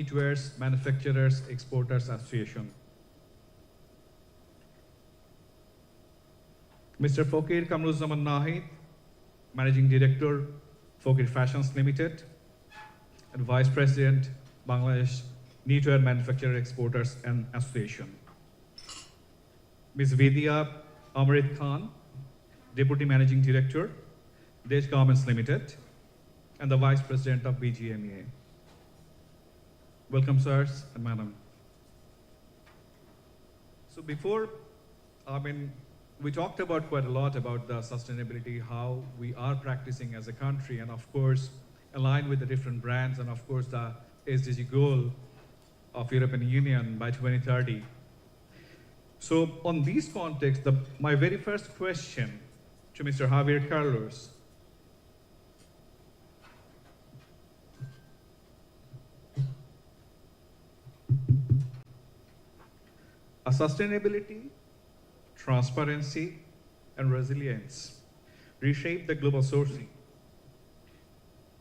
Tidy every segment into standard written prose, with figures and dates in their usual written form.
Knitwear Manufacturers Exporters Association. Mr. Fokir Kamruzzaman Nahid, Managing Director, Fokir Fashions Limited, and Vice President, Bangladesh Knitwear Manufacturer Exporters and Association. Ms. Vidya Amrit Khan, Deputy Managing Director, Desh Garments Limited, and the Vice President of BGMEA. Welcome, sirs and madam. So before, we talked about quite a lot about the sustainability, how we are practicing as a country, and of course, aligned with the different brands, and of course, the SDG goal of European Union by 2030. So on this context, my very first question to Mr. Javier Carlos. Sustainability, transparency, and resilience reshape the global sourcing.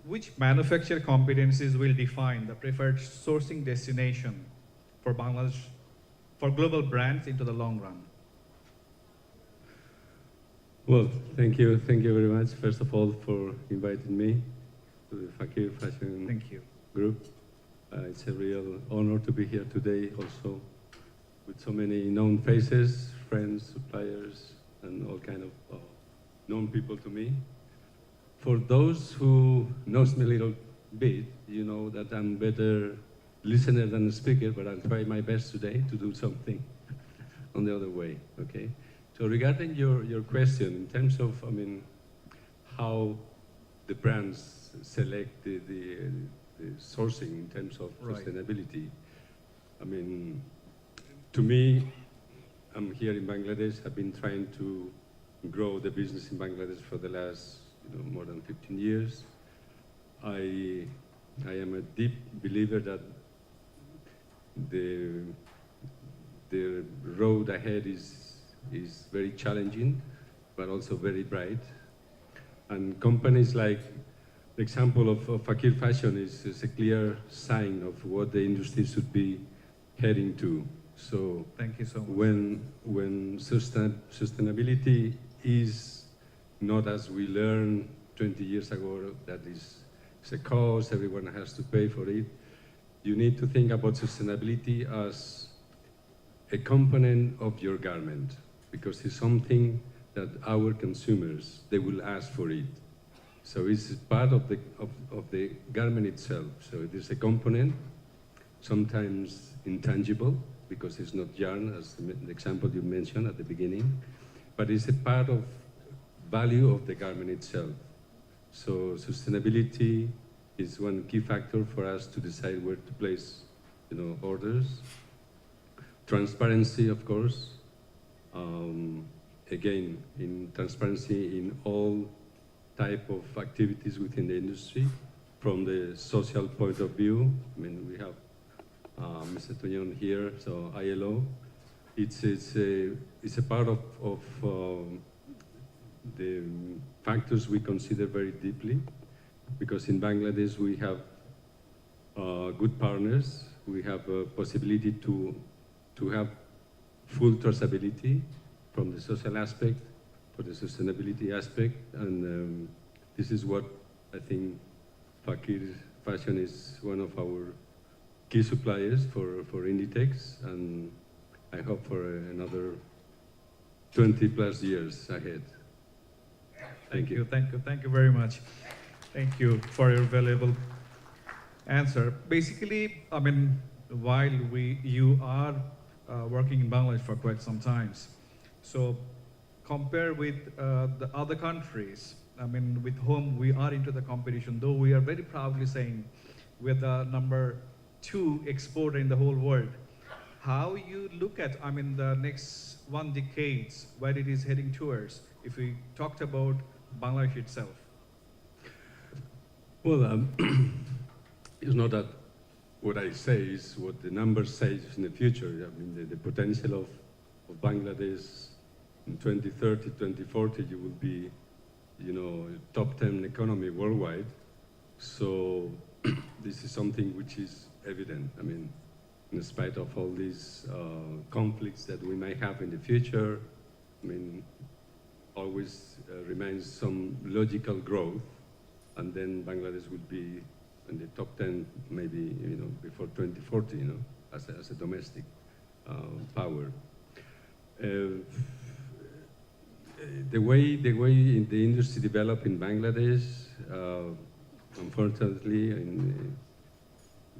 Which manufacturer competencies will define the preferred sourcing destination for Bangladesh, for global brands into the long run? Well, thank you very much, first of all, for inviting me to the Fakir Fashion Group. It's a real honor to be here today, also with so many known faces, friends, suppliers, and all kind of known people to me. For those who knows me a little bit, you know that I'm better listener than a speaker, but I'll try my best today to do something on the other way, okay? So regarding your question, in terms of, how the brands select the sourcing in terms of sustainability, to me, I'm here in Bangladesh. I've been trying to grow the business in Bangladesh for the last more than 15 years. I am a deep believer that the road ahead is very challenging, but also very bright. And companies like the example of Fakir Fashion is a clear sign of what the industry should be heading to. So thank you so much. When sustainability is not as we learned 20 years ago, that it's a cost, everyone has to pay for it, you need to think about sustainability as a component of your garment, because it's something that our consumers, they will ask for it. So it's part of the garment itself. So it is a component, sometimes intangible, because it's not yarn, as the example you mentioned at the beginning, but it's a part of value of the garment itself. So sustainability is one key factor for us to decide where to place, orders. Transparency, of course. Again, in transparency in all type of activities within the industry, from the social point of view. We have Mr. Tunyon here, so ILO. It's a part of the factors we consider very deeply, because in Bangladesh we have good partners. We have a possibility to have full traceability from the social aspect, for the sustainability aspect, and this is what I think Fakir Fashion is one of our key suppliers for Inditex, and I hope for another 20 plus years ahead. Thank you. Thank you very much. Thank you for your valuable answer. Basically, while you are working in Bangladesh for quite some time, so compare with the other countries, with whom we are into the competition, though we are very proudly saying we're the number 2 exporter in the whole world. How you look at, the next 1 decade, where it is heading towards, if we talked about Bangladesh itself? Well, it's not that what I say is what the numbers say in the future. The potential of Bangladesh in 2030, 2040, you will be, top 10 economy worldwide. So this is something which is evident. I mean, in spite of all these conflicts that we might have in the future, I mean, always remains some logical growth, and then Bangladesh will be in the top 10, maybe, before 2040, as a domestic power. The way the industry developed in Bangladesh, unfortunately,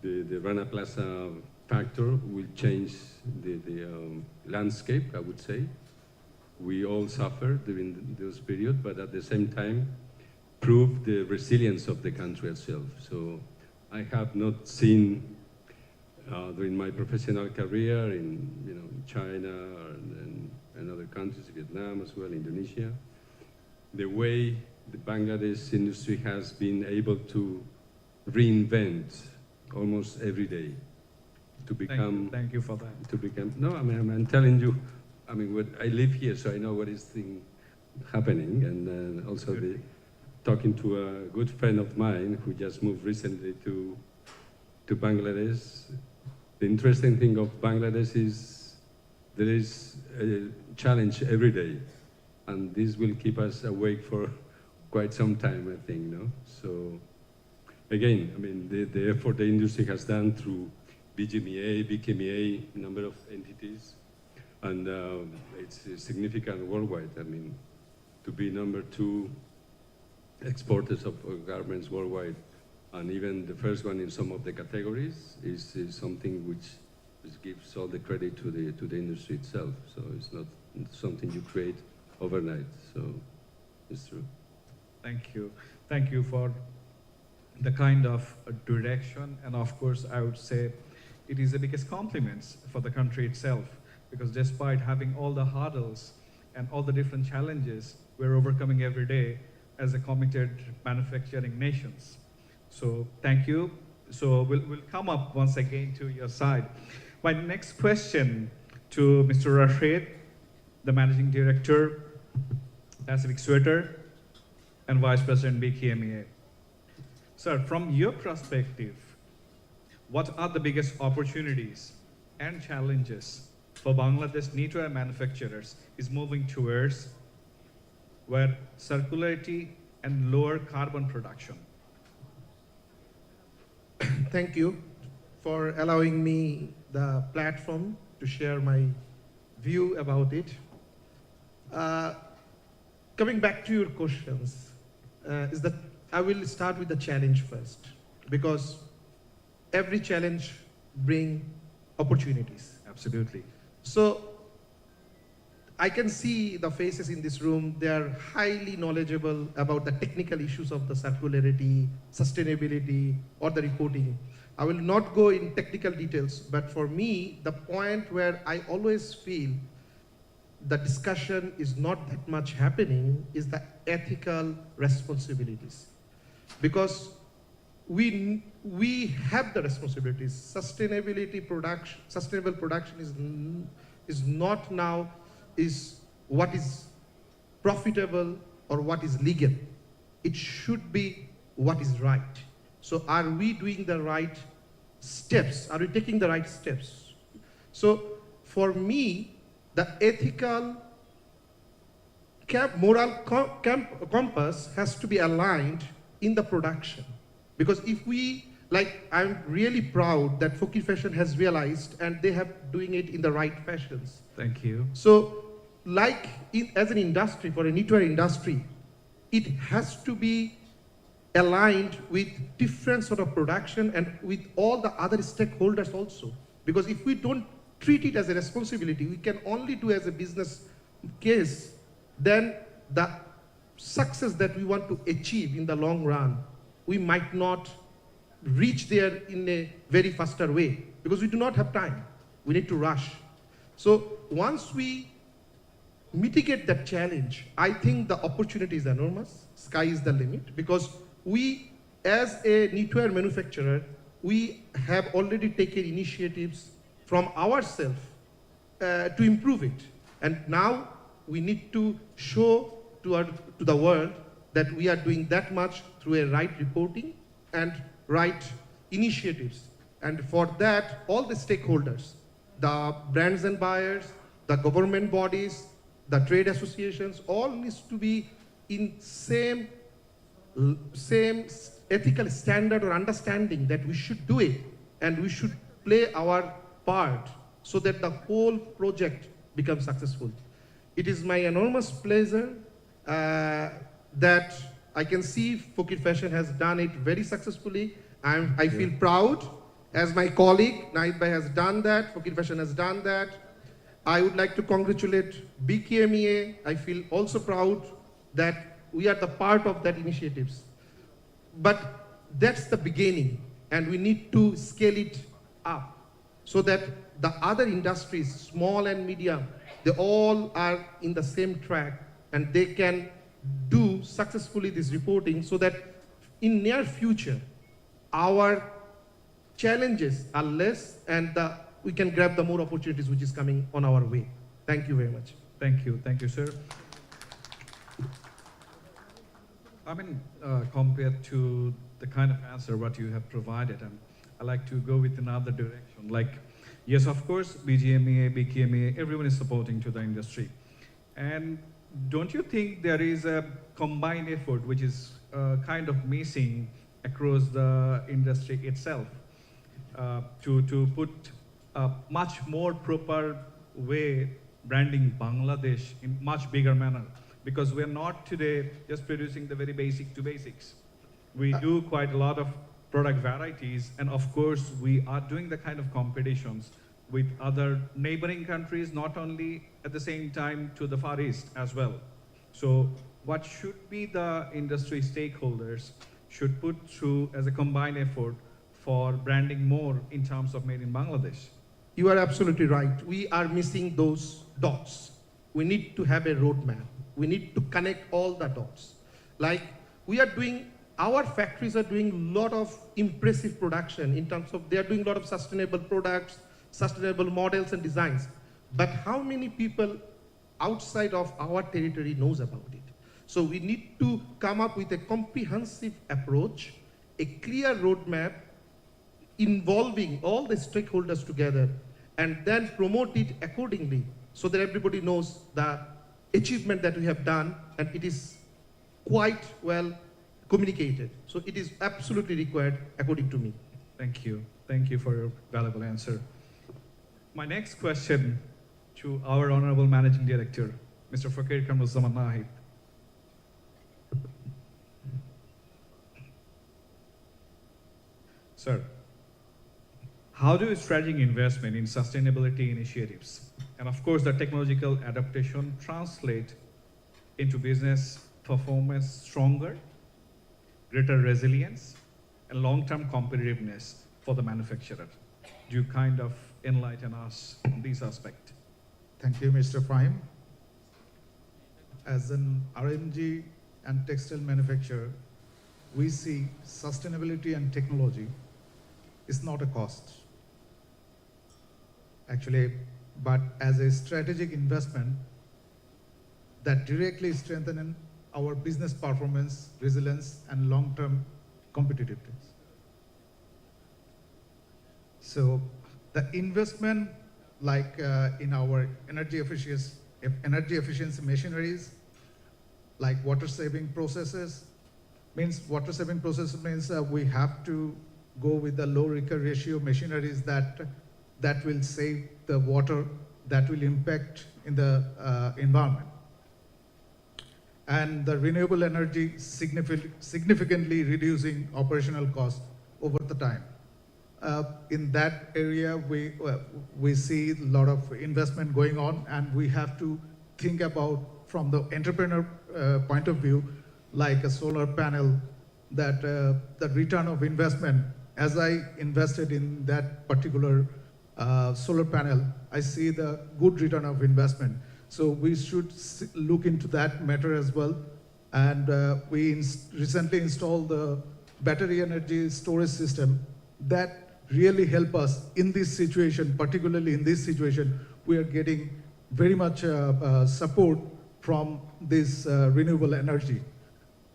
the Rana Plaza factor will change the landscape, I would say. We all suffered during those periods, but at the same time, proved the resilience of the country itself. So I have not seen during my professional career in China and other countries, Vietnam as well, Indonesia, the way the Bangladesh industry has been able to reinvent almost every day to become. Thank you for that. To become. No, I mean I'm telling you. I mean, I live here, so I know what is happening, and also talking to a good friend of mine who just moved recently to Bangladesh. The interesting thing of Bangladesh is there is a challenge every day, and this will keep us awake for quite some time, I think. So again, I mean, the effort the industry has done through BGMEA, BKMEA, number of entities. And it's significant worldwide. I mean, to be number 2 exporters of garments worldwide, and even the first one in some of the categories is something which gives all the credit to the industry itself. So it's not something you create overnight. So it's true. Thank you. Thank you for the kind of direction, and of course, I would say it is the biggest compliments for the country itself. Because despite having all the hurdles and all the different challenges we're overcoming every day as a committed manufacturing nations. So thank you. So we'll come up once again to your side. My next question to Mr. Rashid, the Managing Director, Pacific Sweater, and Vice President BKMEA. Sir, from your perspective, what are the biggest opportunities and challenges for Bangladesh knitwear manufacturers is moving towards where circularity and lower carbon production? Thank you for allowing me the platform to share my view about it. Coming back to your questions, is that I will start with the challenge first, because every challenge brings opportunities. Absolutely. So I can see the faces in this room. They are highly knowledgeable about the technical issues of the circularity, sustainability, or the reporting. I will not go in technical details, but for me, the point where I always feel the discussion is not that much happening is the ethical responsibilities. Because we have the responsibilities. Sustainable production is not now what is profitable or what is legal. It should be what is right. So are we doing the right steps? Are we taking the right steps? So for me, the ethical moral compass has to be aligned in the production. Because if I'm really proud that Fakir Fashion has realized, and they have doing it in the right fashions. Thank you. So as an industry, for a knitwear industry, it has to be aligned with different sort of production and with all the other stakeholders also. Because if we don't treat it as a responsibility, we can only do as a business case, then the success that we want to achieve in the long run, we might not reach there in a very faster way, because we do not have time. We need to rush. So once we mitigate that challenge, I think the opportunity is enormous. Sky is the limit, because we, as a knitwear manufacturer, we have already taken initiatives from ourselves to improve it. And now we need to show to the world that we are doing that much through a right reporting and right initiatives. And for that, all the stakeholders, the brands and buyers, the government bodies, the trade associations, all needs to be in same ethical standard or understanding that we should do it and we should play our part so that the whole project becomes successful. It is my enormous pleasure that I can see Fukir Fashion has done it very successfully. I feel proud as my colleague Naid Bhai has done that, Fukir Fashion has done that. I would like to congratulate BKMEA. I feel also proud that we are the part of that initiatives. But that's the beginning, and we need to scale it up so that the other industries, small and medium, they all are in the same track and they can do successfully this reporting so that in near future, our challenges are less and we can grab the more opportunities which is coming on our way. Thank you very much. Thank you, sir. I mean, compared to the kind of answer what you have provided, I like to go with another direction. Like, yes, of course, BGMEA, BKMEA, everyone is supporting to the industry. And don't you think there is a combined effort which is kind of missing across the industry itself to put a much more proper way branding Bangladesh in much bigger manner? Because we're not today just producing the very basic to basics. We do quite a lot of product varieties, and of course we are doing the kind of competitions with other neighboring countries, not only at the same time to the Far East as well. So what should be the industry stakeholders should put through as a combined effort for branding more in terms of made in Bangladesh? You are absolutely right. We are missing those dots. We need to have a roadmap. We need to connect all the dots. Like we are doing, our factories are doing a lot of impressive production in terms of, they are doing a lot of sustainable products, sustainable models and designs. But how many people outside of our territory knows about it? So we need to come up with a comprehensive approach, a clear roadmap involving all the stakeholders together, and then promote it accordingly so that everybody knows the achievement that we have done and it is quite well communicated. So it is absolutely required according to me. Thank you. Thank you for your valuable answer. My next question to our Honorable Managing Director, Mr. Fakir Kamruzzaman Nahid. Sir, how do strategic investment in sustainability initiatives and of course the technological adaptation translate into business performance stronger, greater resilience, and long-term competitiveness for the manufacturer? Do you kind of enlighten us on this aspect? Thank you, Mr. Prime. As an RMG and textile manufacturer, we see sustainability and technology is not a cost, actually, but as a strategic investment that directly strengthens our business performance, resilience, and long-term competitiveness. So the investment, like in our energy efficiency machineries, like water-saving processes, means we have to go with the low recur ratio machineries that will save the water, that will impact in the environment. And the renewable energy significantly reducing operational costs over the time. In that area, we see a lot of investment going on, and we have to think about from the entrepreneur point of view, like a solar panel, that the return of investment, as I invested in that particular solar panel, I see the good return of investment. So we should look into that matter as well. And we recently installed the battery energy storage system that really help us in this situation, particularly in this situation. We are getting very much support from this renewable energy.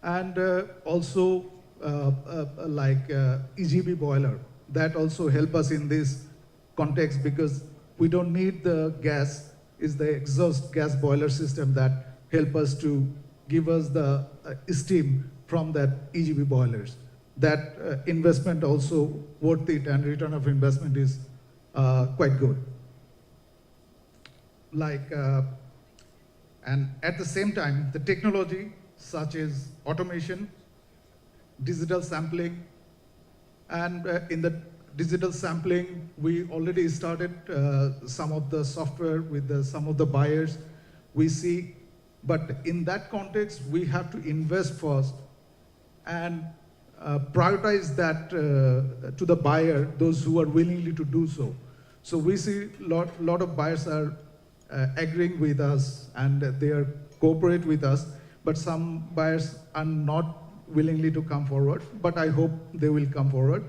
And also like EGB boiler, that also help us in this context, because we don't need the gas. Is the exhaust gas boiler system that help us to give us the steam from that EGB boilers. That investment also worth it, and return of investment is quite good. And at the same time, the technology such as automation, digital sampling, and in the digital sampling, we already started some of the software with some of the buyers we see. But in that context, we have to invest first and prioritize that to the buyer, those who are willingly to do so. So we see lot of buyers are agreeing with us and they are cooperate with us, but some buyers are not willingly to come forward, but I hope they will come forward.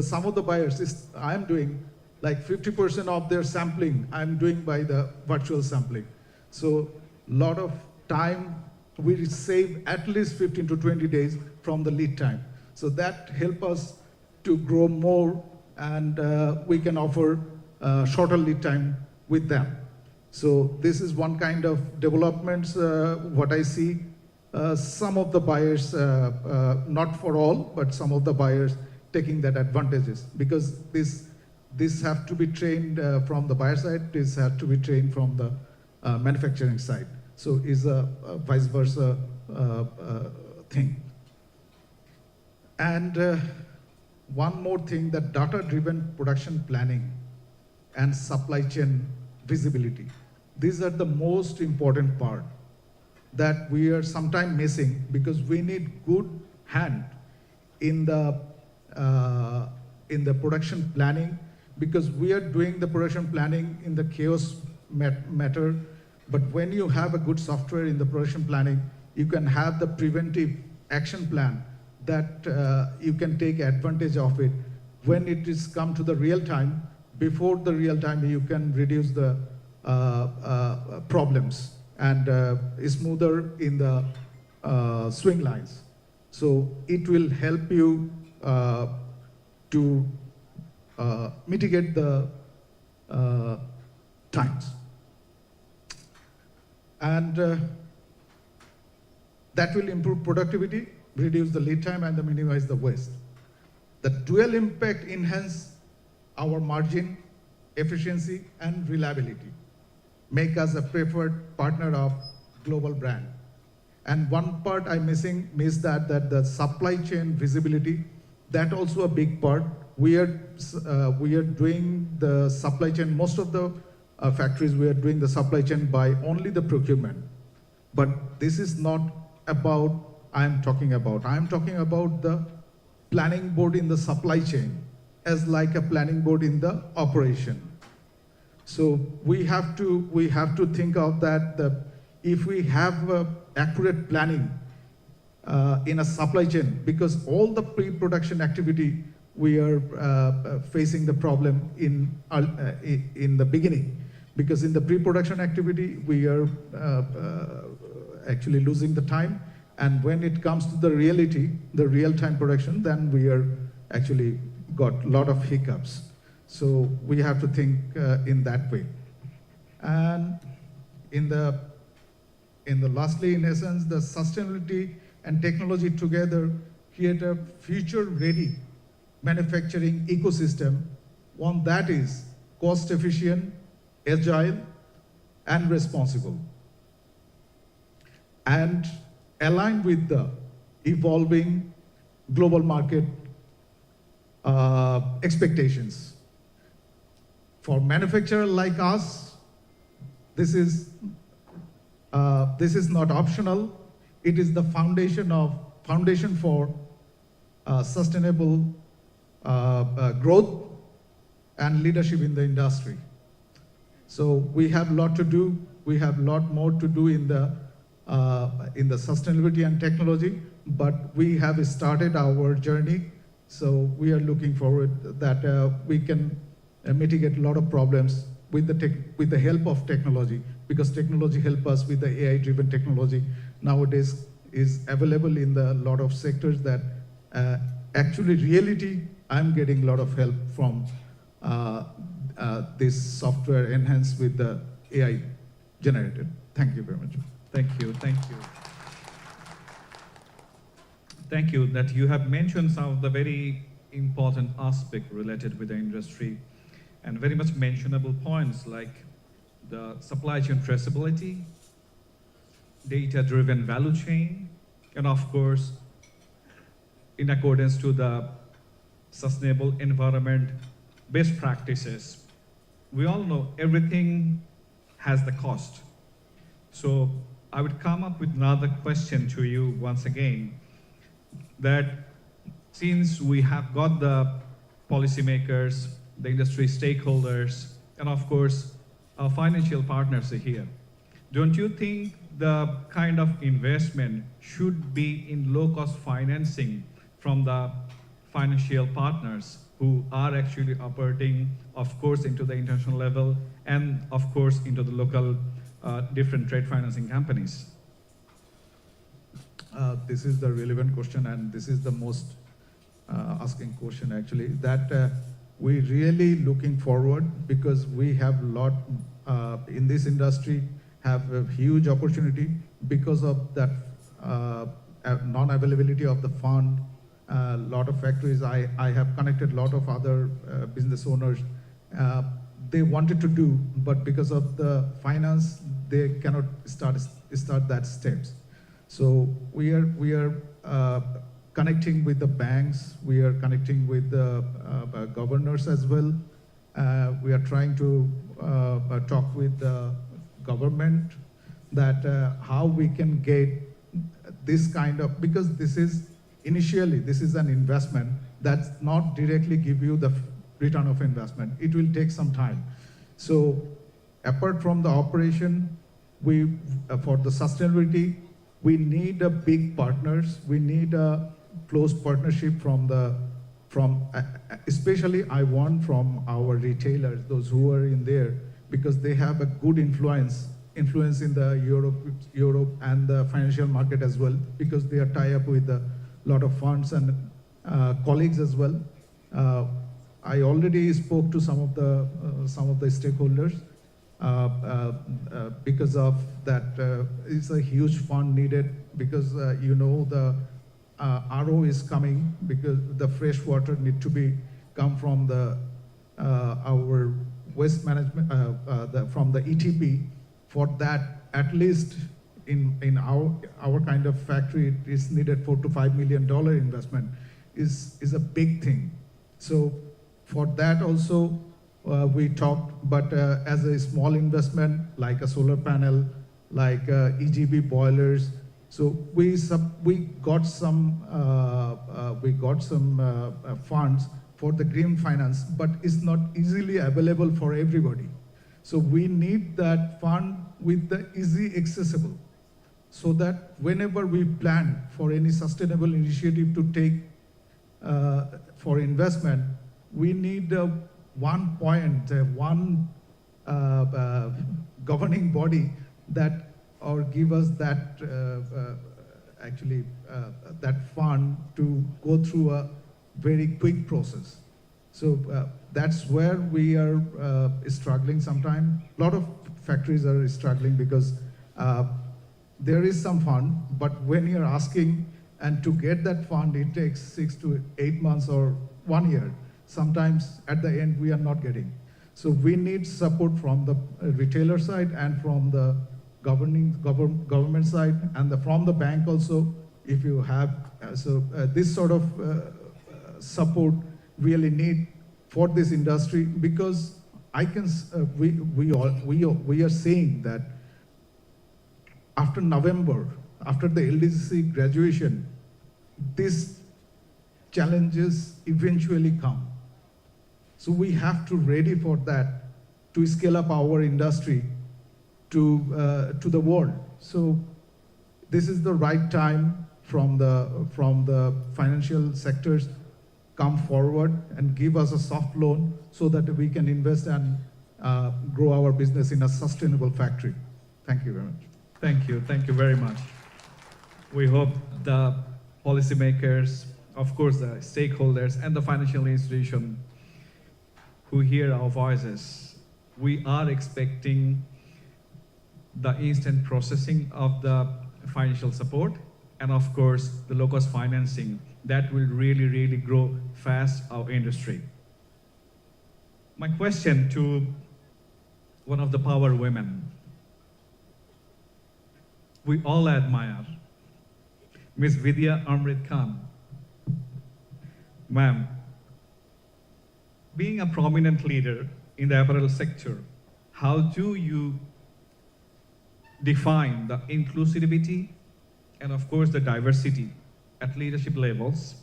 Some of the buyers, I am doing like 50% of their sampling, I'm doing by the virtual sampling. So lot of time, we save at least 15 to 20 days from the lead time. So that help us to grow more, and we can offer shorter lead time with them. So this is one kind of developments, what I see. Some of the buyers, not for all, but some of the buyers taking that advantages, because this have to be trained from the buyer side, this have to be trained from the manufacturing side. So is a vice versa thing. And one more thing, that data-driven production planning and supply chain visibility. These are the most important part that we are sometimes missing, because we need good hand in the production planning, because we are doing the production planning in the chaos matter. But when you have a good software in the production planning, you can have the preventive action plan that you can take advantage of it. When it is come to the real time, before the real time, you can reduce the problems and smoother in the swing lines. So it will help you to mitigate the times. And that will improve productivity, reduce the lead time, and minimize the waste. The dual impact enhance our margin, efficiency, and reliability, make us a preferred partner of global brand. And one part I missed that the supply chain visibility, that also a big part. We are doing the supply chain, most of the factories, we are doing the supply chain by only the procurement. But this is not about I am talking about the planning board in the supply chain as like a planning board in the operation. So we have to think of that, if we have accurate planning in a supply chain, because all the pre-production activity we are facing the problem in the beginning, because in the pre-production activity we are actually losing the time, and when it comes to the reality, the real-time production, then we are actually got a lot of hiccups. So we have to think in that way. And lastly, in essence, the sustainability and technology together create a future-ready manufacturing ecosystem, one that is cost-efficient, agile, and responsible, and aligned with the evolving global market expectations. For manufacturers like us, this is not optional. It is the foundation for sustainable growth and leadership in the industry. So we have a lot to do. We have a lot more to do in the sustainability and technology, but we have started our journey. So we are looking forward that we can mitigate a lot of problems with the help of technology, because technology helps us with the AI-driven technology nowadays is available in the lot of sectors that actually reality I'm getting a lot of help from this software enhanced with the AI generated. Thank you very much. Thank you, thank you. Thank you that you have mentioned some of the very important aspects related with the industry and very much mentionable points like the supply chain traceability, data-driven value chain, and of course, in accordance to the sustainable environment best practices. We all know everything has the cost. So I would come up with another question to you once again, that since we have got the policymakers, the industry stakeholders, and of course, our financial partners are here, don't you think the kind of investment should be in low-cost financing from the financial partners who are actually operating, of course, into the international level and, of course, into the local different trade financing companies? This is the relevant question, and this is the most asking question actually, that we really looking forward, because we have a lot in this industry, have a huge opportunity because of that non-availability of the fund. A lot of factories, I have connected a lot of other business owners. They wanted to do, but because of the finance, they cannot start that steps. So we are connecting with the banks. We are connecting with the governors as well. We are trying to talk with the government that how we can get this kind of, because this is initially, this is an investment that's not directly give you the return of investment. It will take some time. So apart from the operation, we for the sustainability, we need a big partners. We need a close partnership especially I want from our retailers, those who are in there, because they have a good influence in the Europe and the financial market as well, because they are tied up with a lot of funds and colleagues as well. I already spoke to some of the stakeholders. Because of that, it's a huge fund needed, because the RO is coming, because the fresh water need to be come from the our waste management from the ETP. For that, at least in our kind of factory, it is needed $4 to $5 million investment. Is a big thing. So for that also, we talked, but as a small investment, like a solar panel, like EGB boilers. So we got some funds for the green finance, but it's not easily available for everybody. So we need that fund with the easy accessible, so that whenever we plan for any sustainable initiative to take for investment, we need one point, one governing body that or give us that that fund to go through a very quick process. So that's where we are struggling sometimes. A lot of factories are struggling because there is some fund, but when you're asking and to get that fund, it takes 6 to 8 months or 1 year. Sometimes at the end we are not getting. So we need support from the retailer side and from the government side, and from the bank also. If you have this sort of support really need for this industry, because I can we are saying that after November, after the LDC graduation, these challenges eventually come. So we have to ready for that, to scale up our industry to the world. So this is the right time from the financial sectors come forward and give us a soft loan so that we can invest and grow our business in a sustainable factory. Thank you very much. Thank you very much. We hope the policymakers, of course, the stakeholders and the financial institution who hear our voices. We are expecting the instant processing of the financial support, and of course, the low-cost financing that will really, really grow fast our industry. My question to one of the power women we all admire, Ms. Vidya Amrit Khan. Ma'am, being a prominent leader in the apparel sector, how do you define the inclusivity and of course the diversity at leadership levels,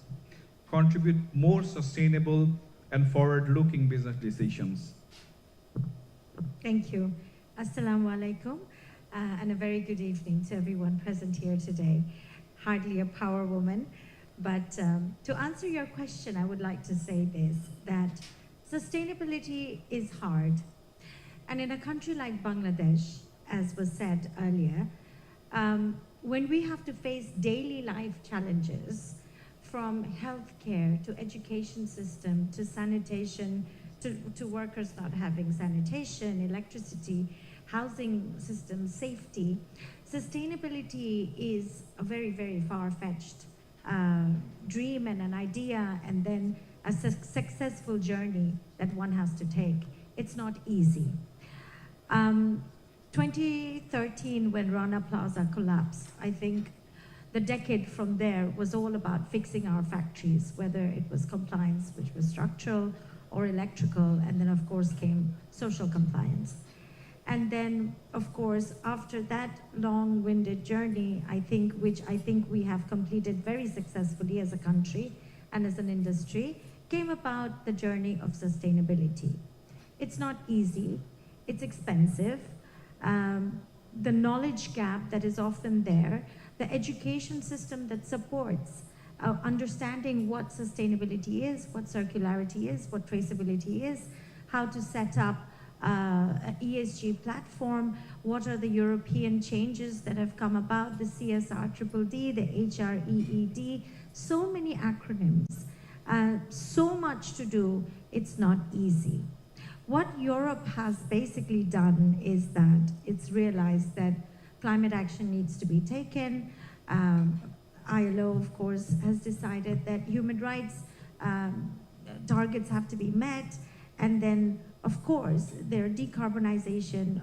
contribute more sustainable and forward-looking business decisions? Thank you. Assalamu alaikum, and a very good evening to everyone present here today. Hardly a power woman, but to answer your question, I would like to say this, that sustainability is hard. And in a country like Bangladesh, as was said earlier, when we have to face daily life challenges, from healthcare to education system to sanitation, to workers not having sanitation, electricity, housing system, safety, sustainability is a very, very far-fetched dream and an idea, and then a successful journey that one has to take. It's not easy. 2013, when Rana Plaza collapsed, I think the decade from there was all about fixing our factories, whether it was compliance, which was structural, or electrical, and then of course came social compliance. And then, of course, after that long-winded journey, which I think we have completed very successfully as a country and as an industry, came about the journey of sustainability. It's not easy, it's expensive. The knowledge gap that is often there, the education system that supports understanding what sustainability is, what circularity is, what traceability is, how to set up an ESG platform, what are the European changes that have come about, the CSR-DDD, the HREED, so many acronyms, so much to do, it's not easy. What Europe has basically done is that it's realized that climate action needs to be taken. ILO, of course, has decided that human rights targets have to be met. And then, of course, there are decarbonization,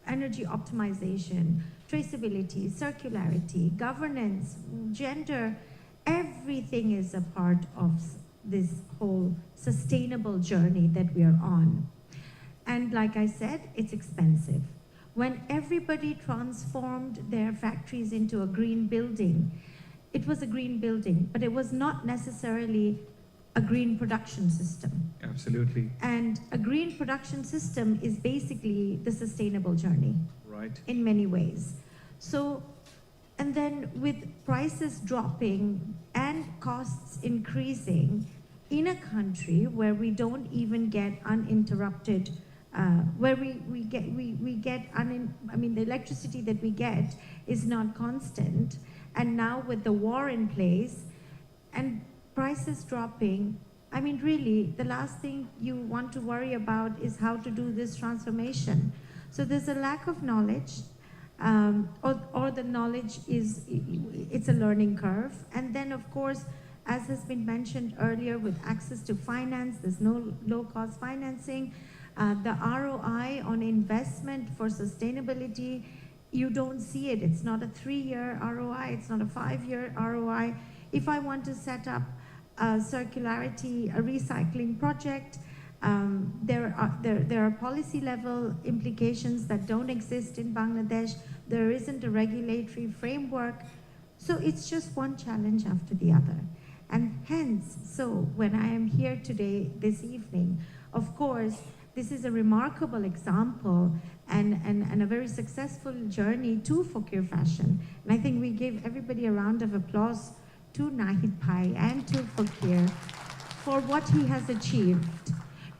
energy optimization, traceability, circularity, governance, gender, everything is a part of this whole sustainable journey that we are on. And like I said, it's expensive. When everybody transformed their factories into a green building, it was a green building, but it was not necessarily a green production system. Absolutely. And a green production system is basically the sustainable journey. Right. In many ways. So, and then with prices dropping and costs increasing in a country where we don't even get uninterrupted, where the electricity that we get is not constant, and now with the war in place and prices dropping, I mean, really, the last thing you want to worry about is how to do this transformation. So there's a lack of knowledge, or the knowledge it's a learning curve. And then, of course, as has been mentioned earlier, with access to finance, there's no low-cost financing. The ROI on investment for sustainability, you don't see it. It's not a 3-year ROI, it's not a 5-year ROI. If I want to set up a circularity, a recycling project, there are policy level implications that don't exist in Bangladesh. There isn't a regulatory framework. So it's just one challenge after the other. And hence, so when I am here today, this evening, of course, this is a remarkable example and a very successful journey to Fakir Fashion. And I think we give everybody a round of applause to Nahid Bhai and to Fakir for what he has achieved.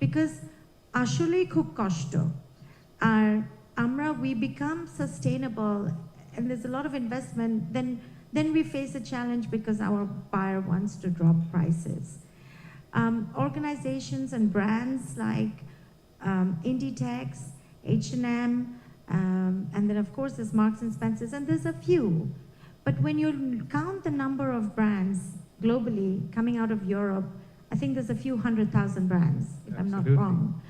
Because আসলেই খুব কষ্ট আর we become sustainable and there's a lot of investment, then then we face a challenge because our buyer wants to drop prices. Organizations and brands like Inditex, H&M, and then of course there's Marks and Spencer's, and there's a few. But when you count the number of brands globally coming out of Europe, I think there's a few 100,000 brands, if I'm not wrong.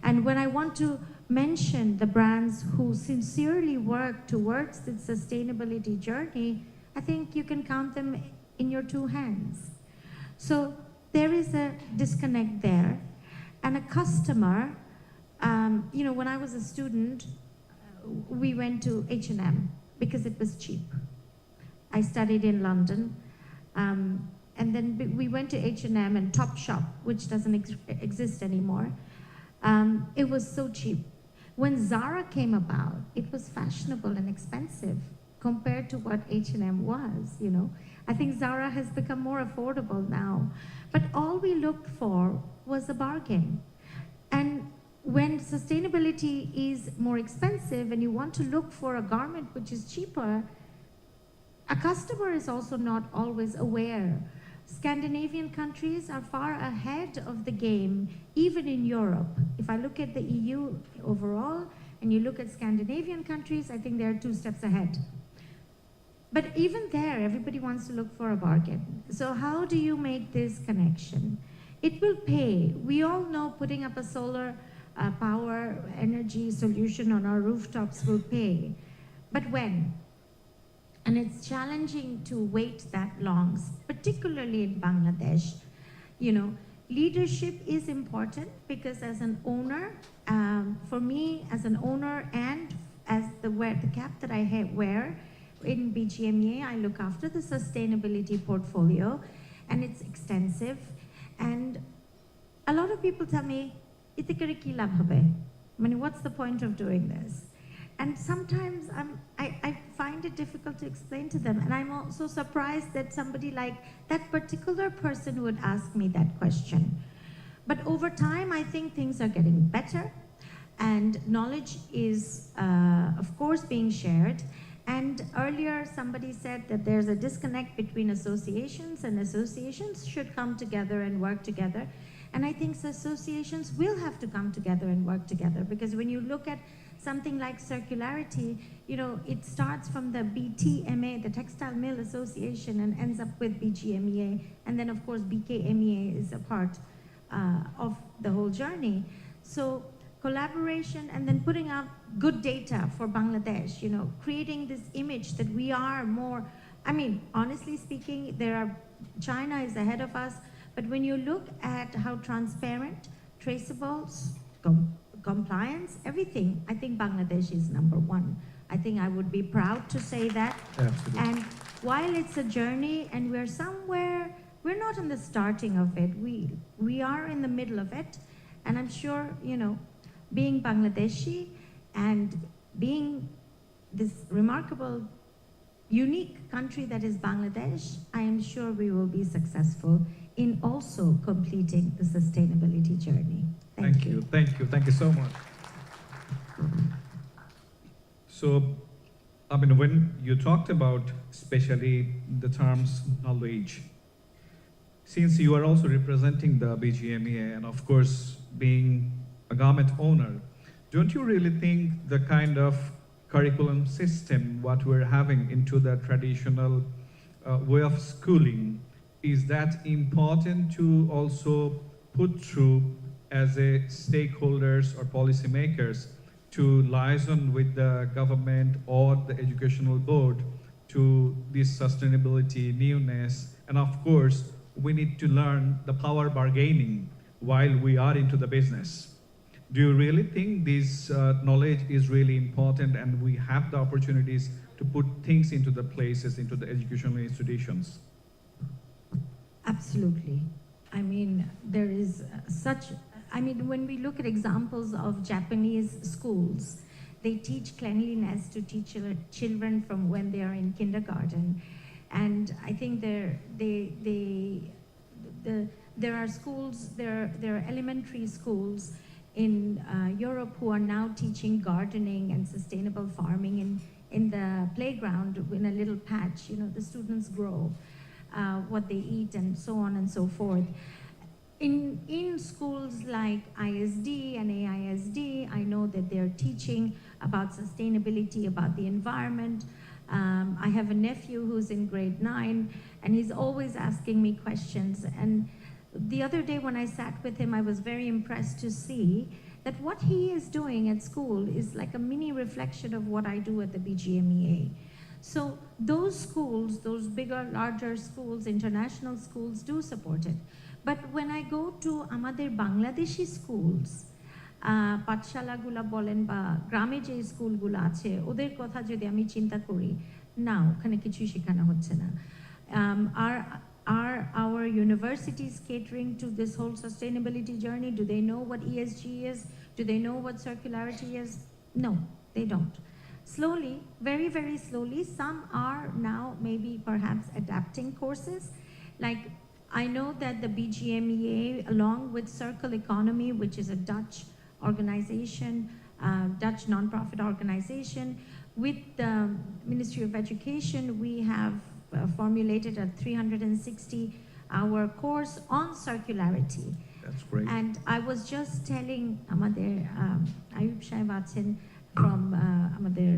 And when I want to mention the brands who sincerely work towards the sustainability journey, I think you can count them in your two hands. So there is a disconnect there. And a customer, you know, when I was a student, we went to H&M because it was cheap. I studied in London. And then we went to H&M and Topshop, which doesn't exist anymore. It was so cheap. When Zara came about, it was fashionable and expensive compared to what H&M was, you know. I think Zara has become more affordable now. But all we looked for was a bargain. And when sustainability is more expensive and you want to look for a garment which is cheaper, a customer is also not always aware. Scandinavian countries are far ahead of the game, even in Europe. If I look at the EU overall, and you look at Scandinavian countries, I think they're 2 steps ahead. But even there, everybody wants to look for a bargain. So how do you make this connection? It will pay. We all know putting up a solar power energy solution on our rooftops will pay. But when? And it's challenging to wait that long, particularly in Bangladesh. You know, leadership is important because as an owner, for me as an owner and as the cap that I wear in BGMEA, I look after the sustainability portfolio, and it's extensive. And a lot of people tell me, "Ite kore ki labh hobe?" I mean, what's the point of doing this? And sometimes I find it difficult to explain to them. And I'm also surprised that somebody like that particular person would ask me that question. But over time, I think things are getting better. And knowledge is, of course, being shared. And earlier, somebody said that there's a disconnect between associations, and associations should come together and work together. And I think associations will have to come together and work together, because when you look at something like circularity, you know, it starts from the BTMA, the Textile Mill Association, and ends up with BGMEA. And then, of course, BKMEA is a part of the whole journey. So collaboration, and then putting up good data for Bangladesh, you know, creating this image that we are more, I mean, honestly speaking, China is ahead of us, but when you look at how transparent, traceable, compliance, everything, I think Bangladesh is #1. I think I would be proud to say that. Absolutely. And while it's a journey and we're somewhere, we're not in the starting of it, we are in the middle of it. And I'm sure, you know, being Bangladeshi and being this remarkable, unique country that is Bangladesh, I am sure we will be successful in also completing the sustainability journey. Thank you. Thank you so much. So, I mean, when you talked about especially the terms knowledge, since you are also representing the BGMEA and of course being a garment owner, don't you really think the kind of curriculum system what we're having into the traditional way of schooling, is that important to also put through as a stakeholders or policymakers to liaison with the government or the educational board to this sustainability, newness, and of course, we need to learn the power bargaining while we are into the business. Do you really think this knowledge is really important and we have the opportunities to put things into the places, into the educational institutions? Absolutely. I mean, there is when we look at examples of Japanese schools, they teach cleanliness to teach children from when they are in kindergarten. And I think there are schools, there are elementary schools in Europe who are now teaching gardening and sustainable farming in the playground in a little patch. You know, the students grow what they eat and so on and so forth. In schools like ISD and AISD, I know that they're teaching about sustainability, about the environment. I have a nephew who's in grade 9, and he's always asking me questions. And the other day when I sat with him, I was very impressed to see that what he is doing at school is like a mini reflection of what I do at the BGMEA. So those schools, those bigger, larger schools, international schools do support it. But when I go to amader Bangladeshi schools, পাঠশালাগুলা বলেন বা গ্রামে যে স্কুলগুলো আছে ওদের কথা যদি আমি চিন্তা করি, না ওখানে কিছুই শেখানো হচ্ছে না। Are our universities catering to this whole sustainability journey? Do they know what ESG is? Do they know what circularity is? No, they don't. Slowly, very, very slowly, some are now maybe perhaps adapting courses. Like I know that the BGMEA, along with Circle Economy, which is a Dutch organization, Dutch nonprofit organization, with the Ministry of Education, we have formulated a 360-hour course on circularity. That's great. And I was just telling Amader Ayub Shaheb achen from Amader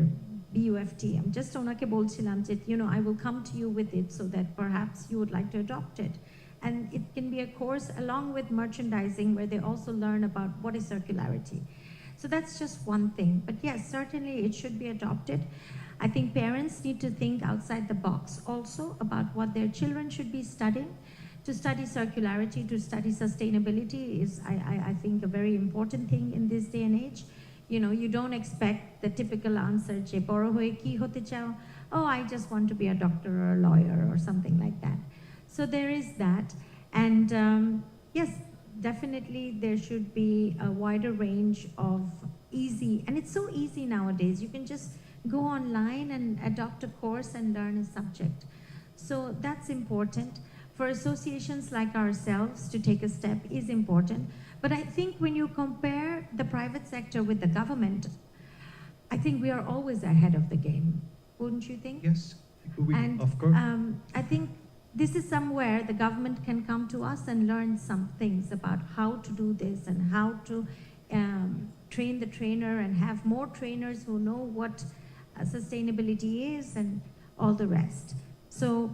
BUFT, I'm just onake bolchilam je, you know, I will come to you with it so that perhaps you would like to adopt it. And it can be a course along with merchandising where they also learn about what is circularity. So that's just one thing. But yes, certainly it should be adopted. I think parents need to think outside the box also about what their children should be studying. To study circularity, to study sustainability is, I think, a very important thing in this day and age. You know, you don't expect the typical answer, je boro hoye ki hote chao? Oh, I just want to be a doctor or a lawyer or something like that. So there is that. And yes, definitely there should be a wider range of easy, and it's so easy nowadays. You can just go online and adopt a course and learn a subject. So that's important. For associations like ourselves to take a step is important. But I think when you compare the private sector with the government, I think we are always ahead of the game. Wouldn't you think? Yes, And of course. I think this is somewhere the government can come to us and learn some things about how to do this and how to train the trainer and have more trainers who know what sustainability is and all the rest. So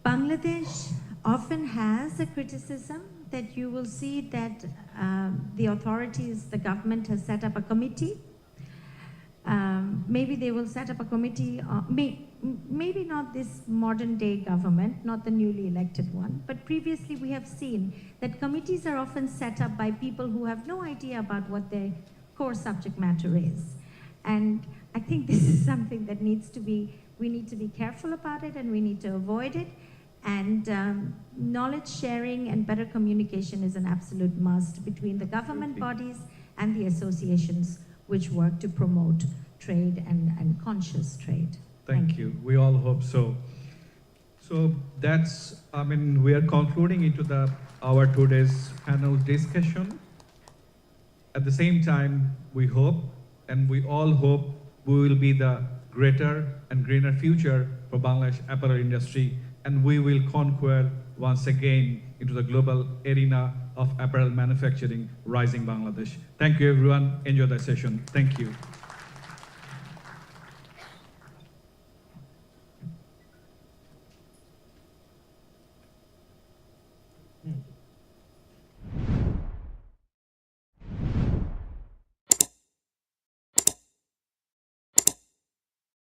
Bangladesh often has a criticism that you will see that the authorities, the government has set up a committee. Maybe they will set up a committee, maybe not this modern day government, not the newly elected one, but previously we have seen that committees are often set up by people who have no idea about what their core subject matter is. And I think this is something that we need to be careful about it and we need to avoid it. And knowledge sharing and better communication is an absolute must between the government bodies and the associations which work to promote trade and conscious trade. Thank you. We all hope so. So that's, I mean, we are concluding into our today's panel discussion. At the same time, we hope, and we all hope, we will be the greater and greener future for Bangladesh apparel industry, and we will conquer once again into the global arena of apparel manufacturing, rising Bangladesh. Thank you, everyone. Enjoy the session. Thank you.